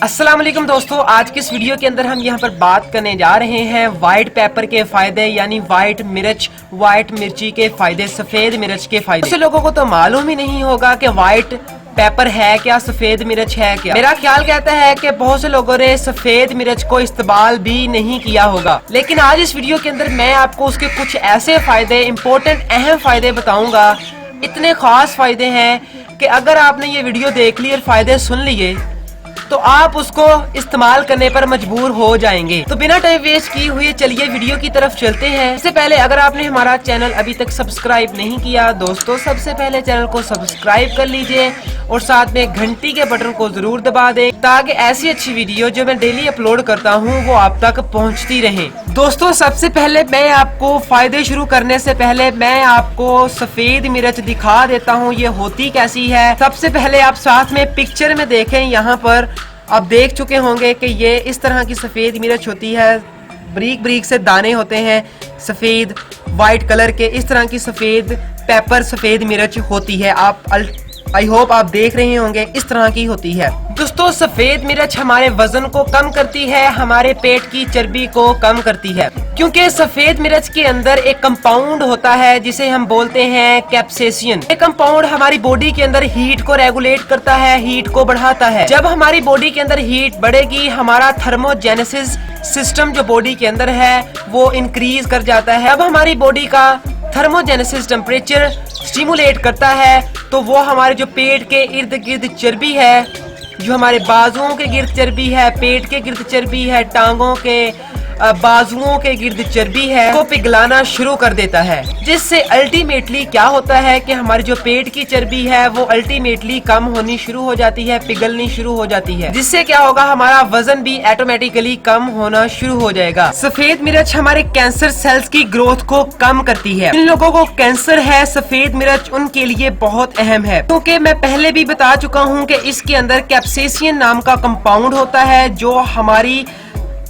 अस्सलाम वालेकुम दोस्तों, आज की इस वीडियो के अंदर हम यहाँ पर बात करने जा रहे हैं व्हाइट पेपर के फायदे यानी व्हाइट मिर्ची के फायदे, सफेद मिर्च के फायदे। कुछ लोगों को तो मालूम ही नहीं होगा कि व्हाइट पेपर है क्या, सफेद मिर्च है क्या। मेरा ख्याल कहता है कि बहुत से लोगों ने सफेद मिर्च को इस्तेमाल भी नहीं किया होगा, लेकिन आज इस वीडियो के अंदर मैं आपको उसके कुछ ऐसे फायदे, इम्पोर्टेंट अहम फायदे बताऊंगा। इतने खास फायदे हैं कि अगर आपने ये वीडियो देख ली और फायदे सुन लिए तो आप उसको इस्तेमाल करने पर मजबूर हो जाएंगे। तो बिना टाइम वेस्ट किए हुए चलिए वीडियो की तरफ चलते हैं। इससे पहले अगर आपने हमारा चैनल अभी तक सब्सक्राइब नहीं किया दोस्तों, सबसे पहले चैनल को सब्सक्राइब कर लीजिए और साथ में घंटी के बटन को जरूर दबा दें ताकि ऐसी अच्छी वीडियो जो मैं डेली अपलोड करता हूँ वो आप तक पहुँचती रहे। दोस्तों सबसे पहले मैं आपको फायदे शुरू करने से पहले मैं आपको सफेद मिर्च दिखा देता हूँ ये होती कैसी है। सबसे पहले आप साथ में पिक्चर में देखें, यहाँ पर आप देख चुके होंगे कि ये इस तरह की सफेद मिर्च होती है, बारीक बारीक से दाने होते हैं सफेद व्हाइट कलर के। इस तरह की सफेद पेपर सफेद मिर्च होती है। आप आई होप आप देख रहे होंगे इस तरह की होती है। दोस्तों सफेद मिर्च हमारे वजन को कम करती है, हमारे पेट की चर्बी को कम करती है, क्योंकि सफेद मिर्च के अंदर एक कंपाउंड होता है जिसे हम बोलते हैं कैप्सेसिन। ये कंपाउंड हमारी बॉडी के अंदर हीट को रेगुलेट करता है, हीट को बढ़ाता है। जब हमारी बॉडी के अंदर हीट बढ़ेगी, हमारा थर्मोजेनेसिस सिस्टम जो बॉडी के अंदर है वो इंक्रीज कर जाता है। अब हमारी बॉडी का थर्मोजेनेसिस टेम्परेचर स्टिमुलेट करता है तो वो हमारे जो पेट के इर्द गिर्द चर्बी है, जो हमारे बाजुओं के गिर्द चर्बी है, पेट के गिर्द चर्बी है, टांगों के बाजुओं के गिर्द चर्बी है, को पिघलाना शुरू कर देता है, जिससे अल्टीमेटली क्या होता है कि हमारी जो पेट की चर्बी है वो अल्टीमेटली कम होनी शुरू हो जाती है, पिघलनी शुरू हो जाती है, जिससे क्या होगा हमारा वजन भी ऑटोमेटिकली कम होना शुरू हो जाएगा। सफेद मिर्च हमारे कैंसर सेल्स की ग्रोथ को कम करती है। जिन लोगों को कैंसर है सफेद मिर्च उनके लिए बहुत अहम है, क्योंकि मैं पहले भी बता चुका हूँ कि इसके अंदर कैप्सेसिन नाम का कंपाउंड होता है जो हमारी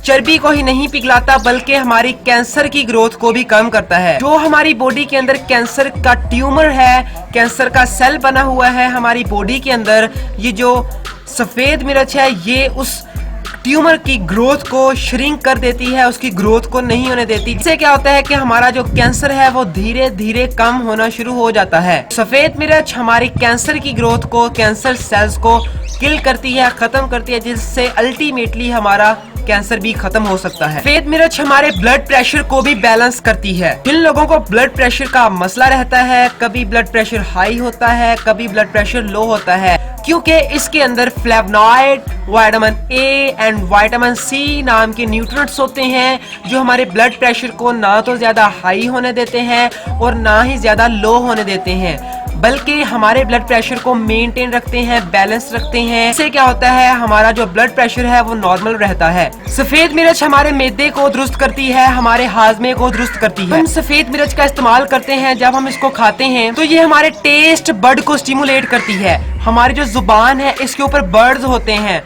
चर्बी को ही नहीं पिघलाता बल्कि हमारी कैंसर की ग्रोथ को भी कम करता है। जो हमारी बॉडी के अंदर कैंसर का ट्यूमर है, कैंसर का सेल बना हुआ है हमारी बॉडी के अंदर, ये जो सफेद मिर्च है ये उस ट्यूमर की ग्रोथ को श्रिंक कर देती है, उसकी ग्रोथ को नहीं होने देती। इससे क्या होता है कि हमारा जो कैंसर है वो धीरे धीरे कम होना शुरू हो जाता है। सफेद मिर्च हमारी कैंसर की ग्रोथ को, कैंसर सेल्स को किल करती है, खत्म करती है, जिससे अल्टीमेटली हमारा कैंसर भी खत्म हो सकता है। सफेद मिर्च हमारे ब्लड प्रेशर को भी बैलेंस करती है। जिन लोगों को ब्लड प्रेशर का मसला रहता है, कभी ब्लड प्रेशर हाई होता है, कभी ब्लड प्रेशर लो होता है, क्योंकि इसके अंदर flavonoid, vitamin A and vitamin C नाम के न्यूट्रिएंट्स होते हैं जो हमारे ब्लड प्रेशर को ना तो ज्यादा हाई होने देते हैं और ना ही ज्यादा लो होने देते हैं, बल्कि हमारे ब्लड प्रेशर को मेंटेन रखते हैं, बैलेंस रखते हैं। इससे क्या होता है हमारा जो ब्लड प्रेशर है वो नॉर्मल रहता है। सफेद मिर्च हमारे मैदे को दुरुस्त करती है, हमारे हाजमे को दुरुस्त करती है। हम सफेद मिर्च का इस्तेमाल करते हैं, जब हम इसको खाते हैं तो ये हमारे टेस्ट बड को स्टिमुलेट करती है। हमारी जो जुबान है इसके ऊपर बर्ड्स होते हैं,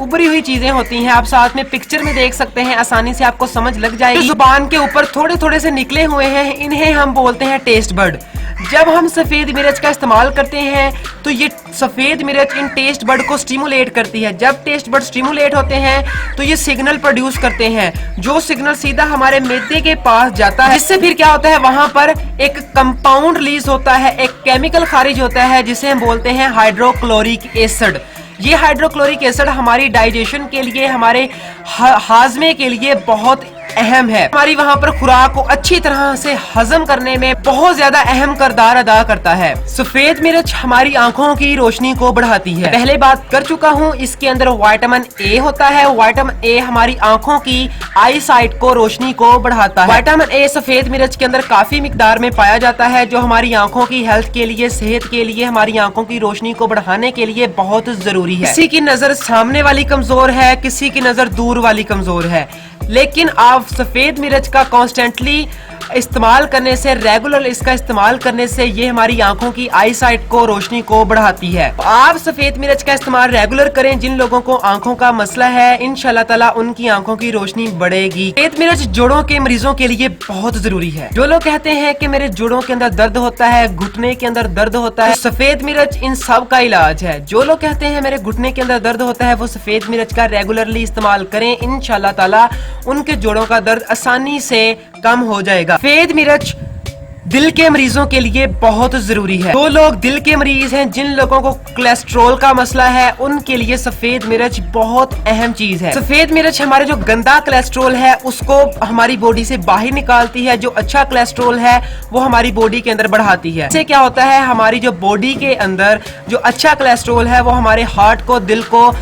उभरी हुई चीजें होती हैं, आप साथ में पिक्चर में देख सकते हैं, आसानी से आपको समझ लग जाएगी। जुबान के ऊपर थोड़े थोड़े से निकले हुए हैं, इन्हें हम बोलते हैं टेस्ट बर्ड। जब हम सफेद मिर्च का इस्तेमाल करते हैं तो ये सफेद मिर्च इन टेस्ट बर्ड को स्टिमुलेट करती है। जब टेस्ट बर्ड स्टिमुलेट होते हैं तो ये सिग्नल प्रोड्यूस करते हैं, जो सिग्नल सीधा हमारे मैदे के पास जाता है, जिससे फिर क्या होता है वहां पर एक कंपाउंड रिलीज होता है, एक केमिकल खारिज होता है जिसे हम बोलते हैं हाइड्रोक्लोरिक एसिड। ये हाइड्रोक्लोरिक एसिड हमारी डाइजेशन के लिए, हमारे हाजमे के लिए बहुत अहम है। हमारी वहाँ पर खुराक को अच्छी तरह से हजम करने में बहुत ज्यादा अहम किरदार अदा करता है। सफेद मिर्च हमारी आंखों की रोशनी को बढ़ाती है, पहले बात कर चुका हूँ। इसके अंदर विटामिन ए होता है, विटामिन ए हमारी आंखों की आई साइट को, रोशनी को बढ़ाता है। विटामिन ए सफेद मिर्च के अंदर काफी मिकदार में पाया जाता है, जो हमारी आंखों की हेल्थ के लिए, सेहत के लिए, हमारी आंखों की रोशनी को बढ़ाने के लिए बहुत जरूरी है। किसी की नजर सामने वाली कमजोर है, किसी की नजर दूर वाली कमजोर है, लेकिन आप सफेद मिर्च का कॉन्स्टेंटली इस्तेमाल करने से, रेगुलर इसका इस्तेमाल करने से ये हमारी आंखों की आई साइट को, रोशनी को बढ़ाती है। आप सफेद मिर्च का इस्तेमाल रेगुलर करें। जिन लोगों को आंखों का मसला है, इंशाल्लाह ताला उनकी आंखों की रोशनी बढ़ेगी। सफेद मिर्च जोड़ों के मरीजों के लिए बहुत जरूरी है। जो लोग कहते हैं कि मेरे जोड़ों के अंदर दर्द होता है, घुटने के अंदर दर्द होता है, तो सफेद मिर्च इन सब का इलाज है। जो लोग कहते हैं मेरे घुटने के अंदर दर्द होता है, वो सफेद मिर्च का रेगुलरली इस्तेमाल करें। इंशाल्लाह ताला उनके जोड़ों का दर्द आसानी से कम हो जाएगा। सफेद मिर्च दिल के मरीजों के लिए बहुत जरूरी है। जो लोग दिल के मरीज हैं, जिन लोगों को कोलेस्ट्रॉल का मसला है, उनके लिए सफेद मिर्च बहुत अहम चीज है। सफेद मिर्च हमारे जो गंदा कोलेस्ट्रॉल है उसको हमारी बॉडी से बाहर निकालती है। जो अच्छा कोलेस्ट्रॉल है वो हमारी बॉडी के अंदर बढ़ाती है। इससे क्या होता है, हमारी जो बॉडी के अंदर जो अच्छा कोलेस्ट्रॉल है वो हमारे हार्ट को, दिल को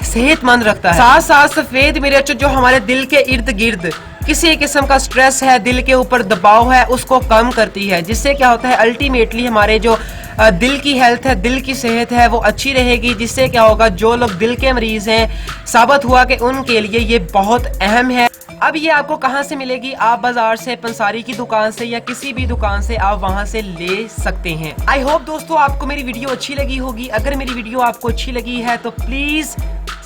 सेहतमंद रखता है। साथ साथ सफेद मिर्च जो हमारे दिल के इर्द गिर्द किसी किस्म का स्ट्रेस है, दिल के ऊपर दबाव है, उसको कम करती है। जिससे क्या होता है, अल्टीमेटली हमारे जो दिल की हेल्थ है, दिल की सेहत है, वो अच्छी रहेगी। जिससे क्या होगा, जो लोग दिल के मरीज हैं, साबित हुआ कि उनके लिए ये बहुत अहम है। अब ये आपको कहाँ से मिलेगी? आप बाजार से, पंसारी की दुकान से या किसी भी दुकान से आप वहां से ले सकते हैं। आई होप दोस्तों आपको मेरी वीडियो अच्छी लगी होगी। अगर मेरी वीडियो आपको अच्छी लगी है तो प्लीज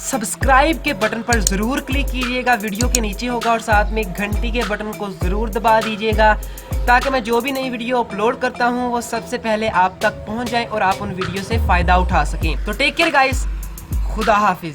सब्सक्राइब के बटन पर जरूर क्लिक कीजिएगा, वीडियो के नीचे होगा, और साथ में घंटी के बटन को जरूर दबा दीजिएगा ताकि मैं जो भी नई वीडियो अपलोड करता हूं वो सबसे पहले आप तक पहुंच जाए और आप उन वीडियो से फायदा उठा सकें। तो टेक केयर गाइस, खुदा हाफिज।